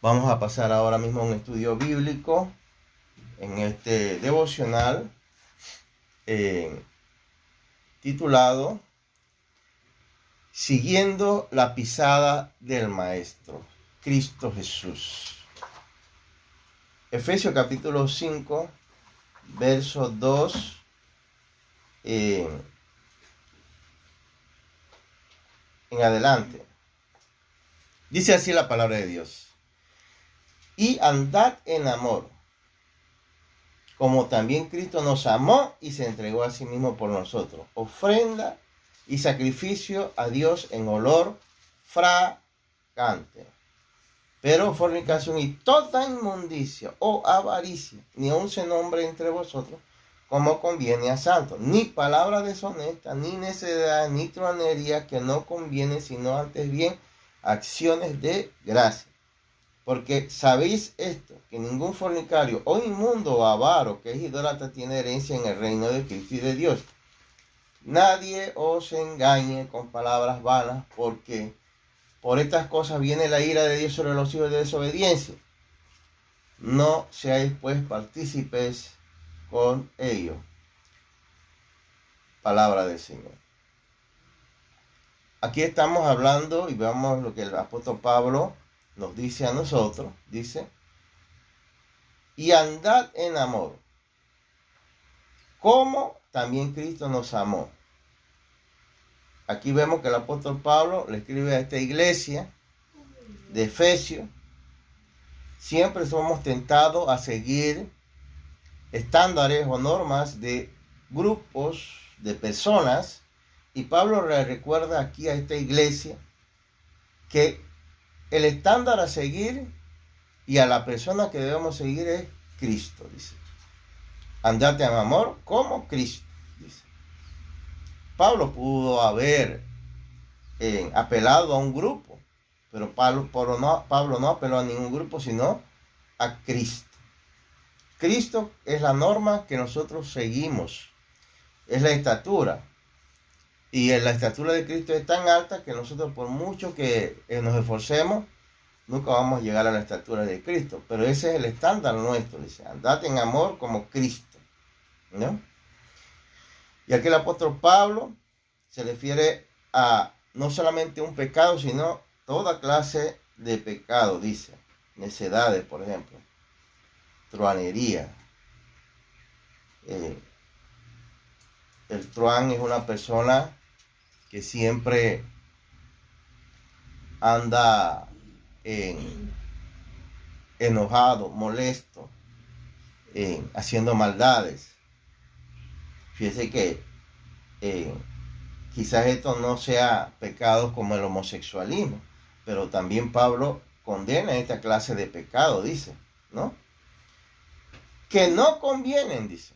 Vamos a pasar ahora mismo a un estudio bíblico en este devocional titulado Siguiendo la pisada del Maestro, Cristo Jesús. Efesios capítulo 5, verso 2. En adelante. Dice así la palabra de Dios. Y andad en amor, como también Cristo nos amó y se entregó a sí mismo por nosotros, ofrenda y sacrificio a Dios en olor fragante. Pero fornicación y toda inmundicia o avaricia, ni aun se nombre entre vosotros como conviene a santos, ni palabra deshonesta, ni necedad, ni truanería que no conviene, sino antes bien acciones de gracia. Porque sabéis esto, que ningún fornicario o inmundo o avaro que es idólatra tiene herencia en el reino de Cristo y de Dios. Nadie os engañe con palabras vanas, porque por estas cosas viene la ira de Dios sobre los hijos de desobediencia. No seáis pues partícipes con ellos. Palabra del Señor. Aquí estamos hablando y veamos lo que el apóstol Pablo nos dice a nosotros. Dice, y andad en amor, como también Cristo nos amó. Aquí vemos que el apóstol Pablo le escribe a esta iglesia de Efesios. Siempre somos tentados a seguir estándares o normas de grupos, de personas. Y Pablo le recuerda aquí a esta iglesia que el estándar a seguir y a la persona que debemos seguir es Cristo, dice. Andate en amor como Cristo, dice. Pablo pudo haber apelado a un grupo, pero Pablo no apeló a ningún grupo, sino a Cristo. Cristo es la norma que nosotros seguimos, es la estatura. Y la estatura de Cristo es tan alta que nosotros, por mucho que nos esforcemos, nunca vamos a llegar a la estatura de Cristo. Pero ese es el estándar nuestro, dice, andad en amor como Cristo, ¿no? Y aquí el apóstol Pablo se refiere a no solamente un pecado, sino toda clase de pecado, dice. Necedades, por ejemplo. Truanería. El truán es una persona que siempre anda enojado, molesto, haciendo maldades. Fíjese que quizás esto no sea pecados como el homosexualismo, pero también Pablo condena esta clase de pecado, dice, ¿no? Que no convienen, dice.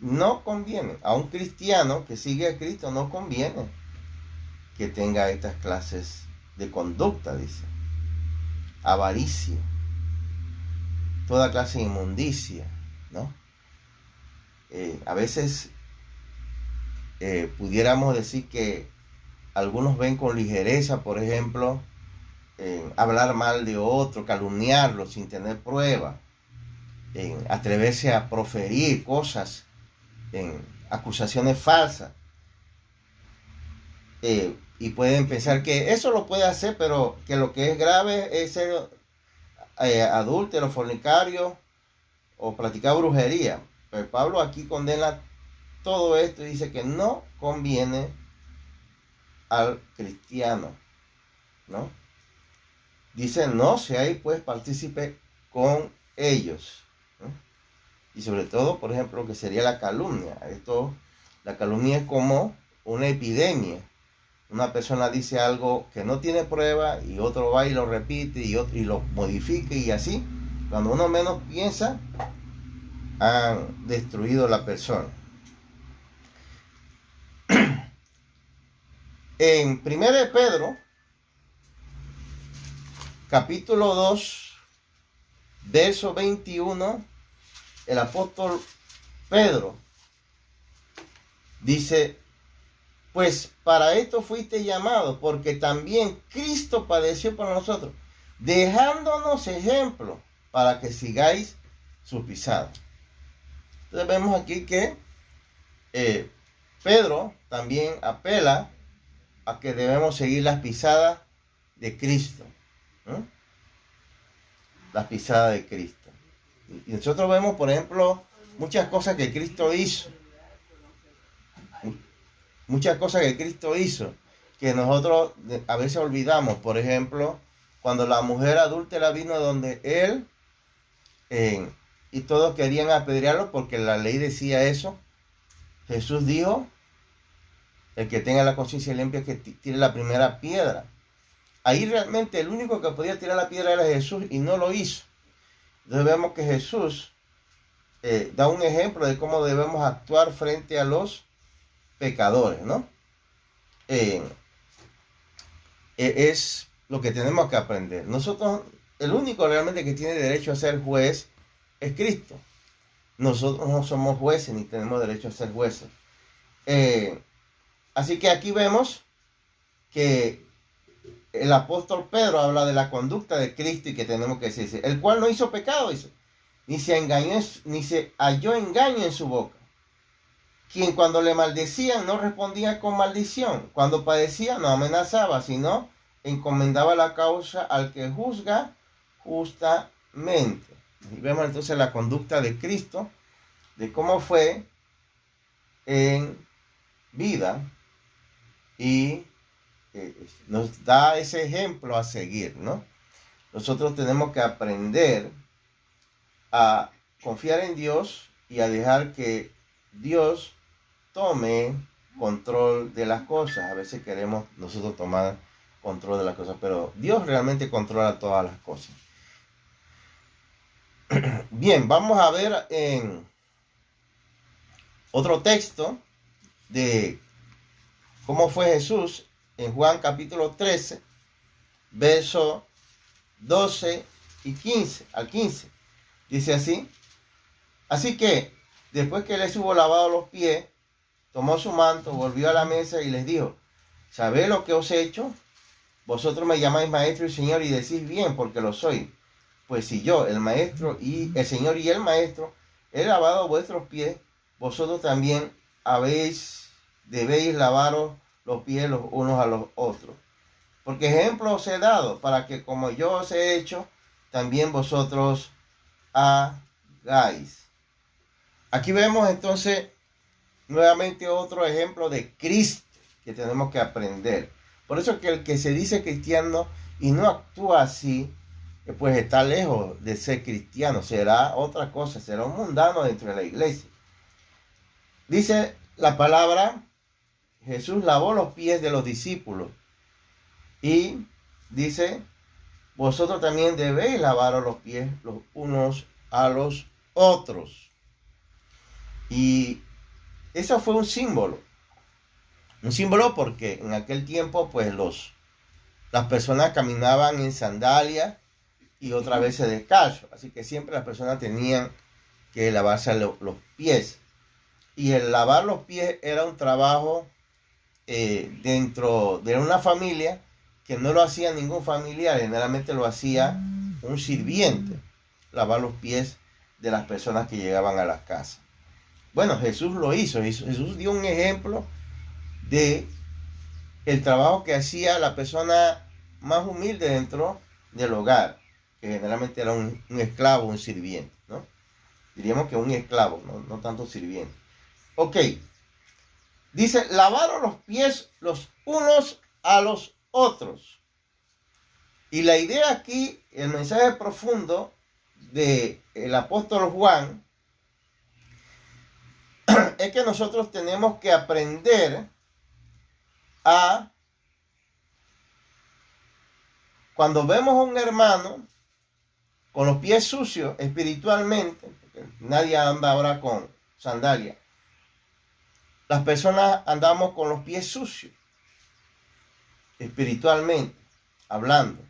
No conviene. A un cristiano que sigue a Cristo no conviene que tenga estas clases de conducta, dice. Avaricia. Toda clase de inmundicia, ¿no? A veces pudiéramos decir que algunos ven con ligereza, por ejemplo, hablar mal de otro, calumniarlo sin tener prueba, atreverse a proferir cosas, acusaciones falsas, y pueden pensar que eso lo puede hacer, pero que lo que es grave es ser adúltero, fornicario o practicar brujería. Pero Pablo aquí condena todo esto y dice que no conviene al cristiano, ¿no? Dice, no seáis pues partícipe con ellos, ¿no? Y sobre todo, por ejemplo, lo que sería la calumnia. La calumnia es como una epidemia. Una persona dice algo que no tiene prueba y otro va y lo repite y lo modifica, y así, cuando uno menos piensa, han destruido la persona. En 1 de Pedro, capítulo 2, verso 21, el apóstol Pedro dice, pues para esto fuiste llamados, porque también Cristo padeció por nosotros, dejándonos ejemplo para que sigáis sus pisadas. Entonces vemos aquí que Pedro también apela a que debemos seguir las pisadas de Cristo, ¿no? Las pisadas de Cristo. Y nosotros vemos, por ejemplo, muchas cosas que Cristo hizo. Muchas cosas que Cristo hizo que nosotros a veces olvidamos. Por ejemplo, cuando la mujer adúltera vino donde él y todos querían apedrearlo porque la ley decía eso, Jesús dijo: el que tenga la conciencia limpia que tire la primera piedra. Ahí realmente el único que podía tirar la piedra era Jesús y no lo hizo. Entonces vemos que Jesús da un ejemplo de cómo debemos actuar frente a los pecadores, ¿no? Es lo que tenemos que aprender. Nosotros, el único realmente que tiene derecho a ser juez es Cristo. Nosotros no somos jueces ni tenemos derecho a ser jueces. Así que aquí vemos que el apóstol Pedro habla de la conducta de Cristo y que tenemos que decir, el cual no hizo pecado, dice, ni se halló engaño en su boca. Quien cuando le maldecían no respondía con maldición, cuando padecía no amenazaba, sino encomendaba la causa al que juzga justamente. Y vemos entonces la conducta de Cristo, de cómo fue en vida, y nos da ese ejemplo a seguir, ¿no? Nosotros tenemos que aprender a confiar en Dios y a dejar que Dios tome control de las cosas. A veces queremos nosotros tomar control de las cosas, pero Dios realmente controla todas las cosas. Bien, vamos a ver en otro texto de cómo fue Jesús en Juan capítulo 13, verso 12 y 15 al 15. Dice así: así que después que les hubo lavado los pies, tomó su manto, volvió a la mesa y les dijo: ¿sabéis lo que os he hecho? Vosotros me llamáis maestro y señor y decís bien, porque lo soy. Pues si yo, el maestro y el señor y el maestro, he lavado vuestros pies, vosotros también debéis lavaros los pies los unos a los otros. Porque ejemplo os he dado, para que como yo os he hecho, también vosotros hagáis. Aquí vemos entonces nuevamente otro ejemplo de Cristo que tenemos que aprender. Por eso que el que se dice cristiano y no actúa así, pues está lejos de ser cristiano, será otra cosa, será un mundano dentro de la iglesia. Dice la palabra: Jesús lavó los pies de los discípulos y dice: vosotros también debéis lavaros los pies los unos a los otros. Y eso fue un símbolo porque en aquel tiempo pues las personas caminaban en sandalias y otras veces descalzos, así que siempre las personas tenían que lavarse los pies, y el lavar los pies era un trabajo dentro de una familia que no lo hacía ningún familiar, generalmente lo hacía un sirviente, lavar los pies de las personas que llegaban a las casas. Bueno, Jesús lo hizo. Jesús dio un ejemplo de el trabajo que hacía la persona más humilde dentro del hogar, que generalmente era un esclavo, un sirviente, ¿no? Diríamos que un esclavo, no tanto sirviente. Ok, dice: lavaron los pies los unos a los otros. Y la idea aquí, el mensaje profundo del apóstol Juan, es que nosotros tenemos que aprender a, cuando vemos a un hermano con los pies sucios espiritualmente, porque nadie anda ahora con sandalias, las personas andamos con los pies sucios espiritualmente, hablando.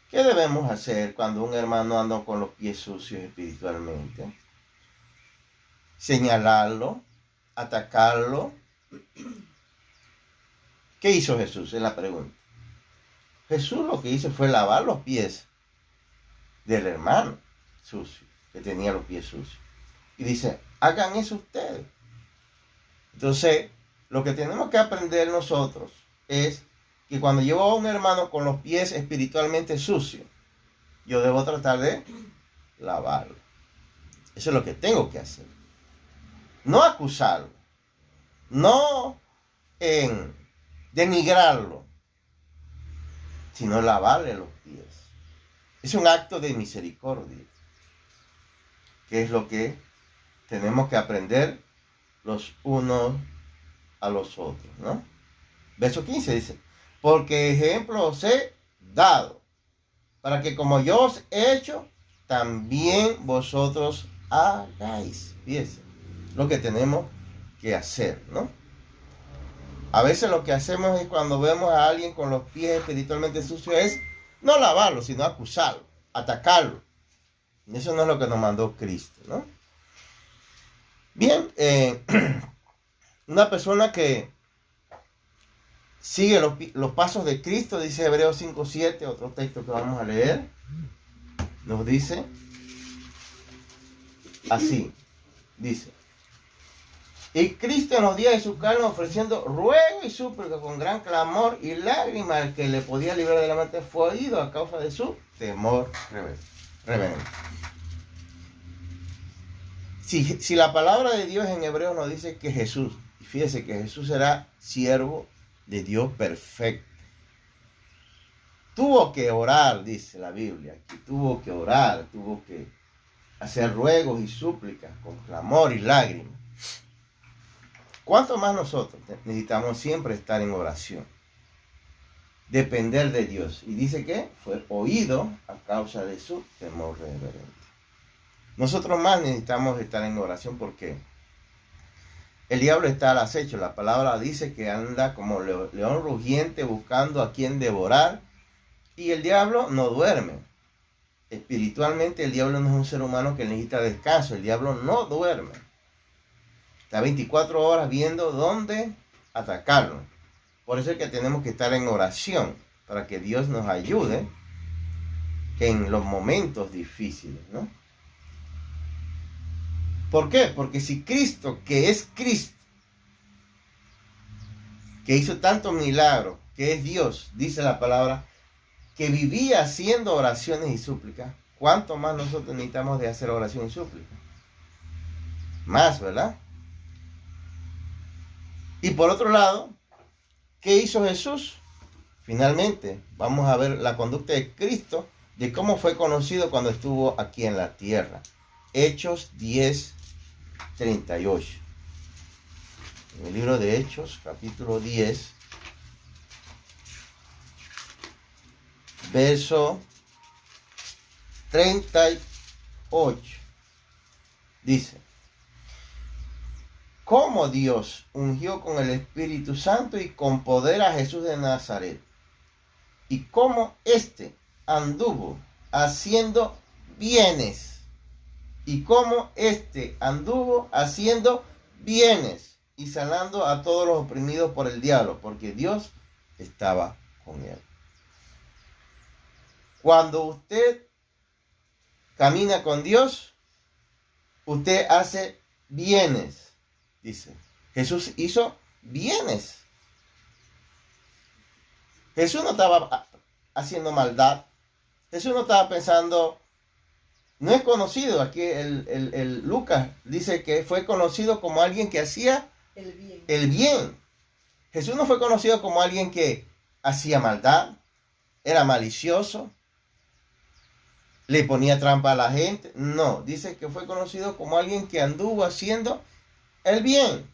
¿Qué debemos hacer cuando un hermano anda con los pies sucios espiritualmente? Señalarlo, atacarlo. ¿Qué hizo Jesús? Es la pregunta. Jesús lo que hizo fue lavar los pies del hermano sucio, que tenía los pies sucios. Y dice, hagan eso ustedes. Entonces, lo que tenemos que aprender nosotros es que cuando llevo a un hermano con los pies espiritualmente sucios, yo debo tratar de lavarlo. Eso es lo que tengo que hacer. No acusarlo, no denigrarlo, sino lavarle los pies. Es un acto de misericordia, que es lo que tenemos que aprender los unos a los otros, ¿no? Verso 15 dice, porque ejemplo os he dado, para que como yo os he hecho, también vosotros hagáis. Fíjense, lo que tenemos que hacer, ¿no? A veces lo que hacemos es cuando vemos a alguien con los pies espiritualmente sucios es no lavarlo, sino acusarlo, atacarlo. Y eso no es lo que nos mandó Cristo, ¿no? Bien, una persona que sigue los pasos de Cristo, dice Hebreos 5:7, otro texto que vamos a leer, nos dice así, dice, y Cristo en los días de su carne ofreciendo ruego y súplica con gran clamor y lágrimas al que le podía librar de la muerte fue oído a causa de su temor reverente. Si la palabra de Dios en hebreo nos dice que Jesús, y fíjese que Jesús era siervo de Dios perfecto, tuvo que orar, dice la Biblia, que tuvo que orar, tuvo que hacer ruegos y súplicas con clamor y lágrimas. ¿Cuánto más nosotros necesitamos siempre estar en oración? Depender de Dios. Y dice que fue oído a causa de su temor reverente. Nosotros más necesitamos estar en oración porque el diablo está al acecho. La palabra dice que anda como león rugiente buscando a quien devorar. Y el diablo no duerme. Espiritualmente el diablo no es un ser humano que necesita descanso. El diablo no duerme. Está 24 horas viendo dónde atacarlo. Por eso es que tenemos que estar en oración para que Dios nos ayude en los momentos difíciles, ¿no? ¿Por qué? Porque si Cristo, que es Cristo, que hizo tantos milagros, que es Dios, dice la palabra, que vivía haciendo oraciones y súplicas, ¿cuánto más nosotros necesitamos de hacer oración y súplica? Más, ¿verdad? Y por otro lado, ¿qué hizo Jesús? Finalmente, vamos a ver la conducta de Cristo, de cómo fue conocido cuando estuvo aquí en la tierra. Hechos 10:38. En el libro de Hechos, capítulo 10, verso 38. Dice, cómo Dios ungió con el Espíritu Santo y con poder a Jesús de Nazaret, y cómo éste anduvo haciendo bienes, y sanando a todos los oprimidos por el diablo, porque Dios estaba con él. Cuando usted camina con Dios, usted hace bienes. Dice, Jesús hizo bienes. Jesús no estaba haciendo maldad. Jesús no estaba pensando, no es conocido. Aquí el Lucas dice que fue conocido como alguien que hacía el bien. Jesús no fue conocido como alguien que hacía maldad, era malicioso, le ponía trampa a la gente. No, dice que fue conocido como alguien que anduvo haciendo el bien.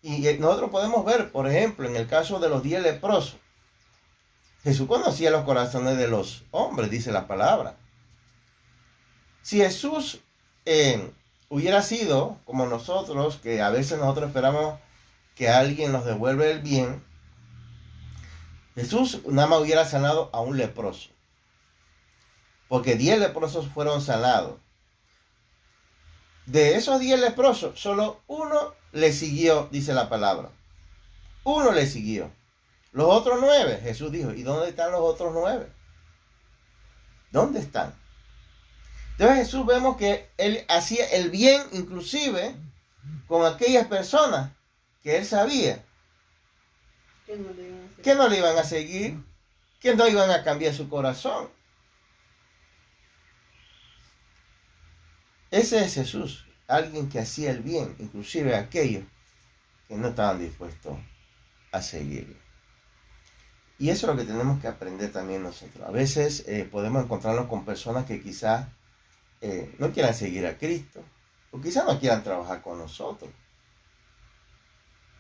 Y nosotros podemos ver, por ejemplo, en el caso de los 10 leprosos, Jesús conocía los corazones de los hombres, dice la palabra. Si Jesús hubiera sido como nosotros, que a veces nosotros esperamos que alguien nos devuelva el bien, Jesús nada más hubiera sanado a un leproso, porque 10 leprosos fueron sanados. De esos 10 leprosos, solo uno le siguió, dice la palabra. Uno le siguió. Los otros 9, Jesús dijo, ¿y dónde están los otros 9? ¿Dónde están? Entonces Jesús vemos que él hacía el bien inclusive con aquellas personas que él sabía que no le iban a seguir, que no iban a cambiar su corazón. Ese es Jesús, alguien que hacía el bien, inclusive a aquellos que no estaban dispuestos a seguirlo. Y eso es lo que tenemos que aprender también nosotros. A veces podemos encontrarnos con personas que quizás no quieran seguir a Cristo, o quizás no quieran trabajar con nosotros.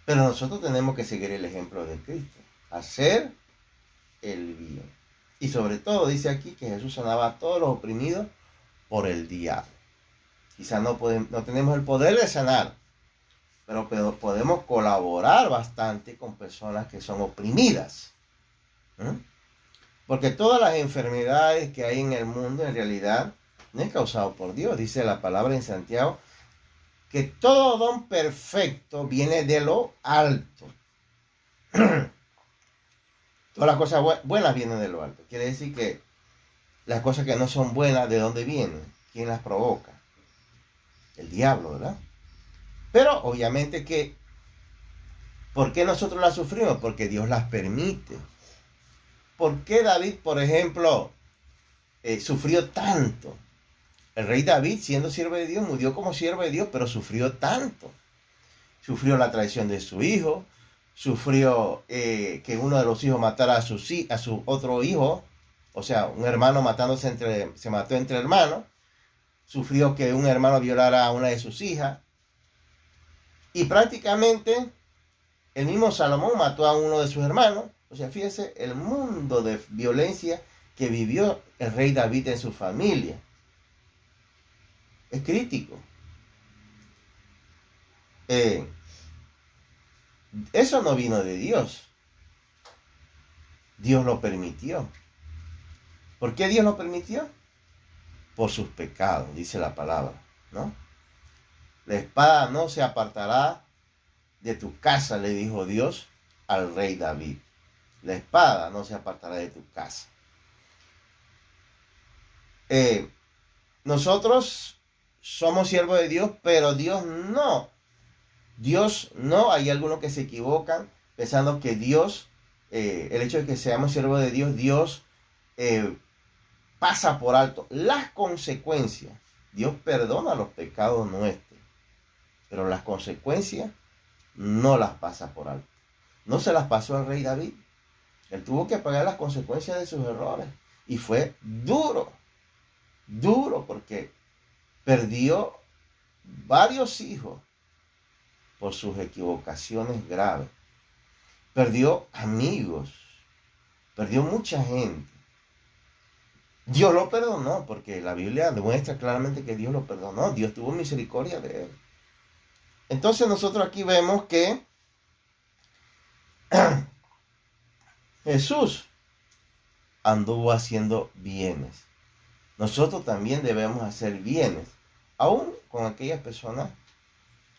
Pero nosotros tenemos que seguir el ejemplo de Cristo, hacer el bien. Y sobre todo dice aquí que Jesús sanaba a todos los oprimidos por el diablo. Quizás no tenemos el poder de sanar, pero podemos colaborar bastante con personas que son oprimidas. Porque todas las enfermedades que hay en el mundo en realidad no es causado por Dios. Dice la palabra en Santiago que todo don perfecto viene de lo alto. Todas las cosas buenas vienen de lo alto. Quiere decir que las cosas que no son buenas, ¿de dónde vienen? ¿Quién las provoca? El diablo, ¿verdad? Pero obviamente que, ¿por qué nosotros las sufrimos? Porque Dios las permite. ¿Por qué David, por ejemplo, sufrió tanto? El rey David, siendo siervo de Dios, murió como siervo de Dios, pero sufrió tanto. Sufrió la traición de su hijo, sufrió que uno de los hijos matara a su otro hijo, o sea, un hermano se mató entre hermanos, sufrió que un hermano violara a una de sus hijas, y prácticamente el mismo Salomón mató a uno de sus hermanos. O sea, fíjese el mundo de violencia que vivió el rey David en su familia. Es crítico. Eso no vino de Dios. Dios lo permitió. ¿Por qué Dios lo permitió? Por sus pecados, dice la palabra, ¿no? La espada no se apartará de tu casa, le dijo Dios al rey David. La espada no se apartará de tu casa. Nosotros somos siervos de Dios, pero Dios no. Dios no. Hay algunos que se equivocan pensando que Dios, el hecho de que seamos siervos de Dios, Dios pasa por alto las consecuencias. Dios perdona los pecados nuestros, pero las consecuencias no las pasa por alto. No se las pasó al rey David. Él tuvo que pagar las consecuencias de sus errores. Y fue duro porque perdió varios hijos por sus equivocaciones graves. Perdió amigos, perdió mucha gente. Dios lo perdonó, porque la Biblia demuestra claramente que Dios lo perdonó. Dios tuvo misericordia de él. Entonces nosotros aquí vemos que Jesús anduvo haciendo bienes. Nosotros también debemos hacer bienes, aún con aquellas personas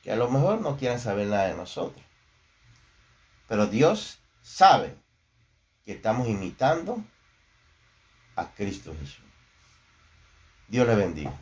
que a lo mejor no quieran saber nada de nosotros. Pero Dios sabe que estamos imitando a Cristo Jesús. Dios le bendiga.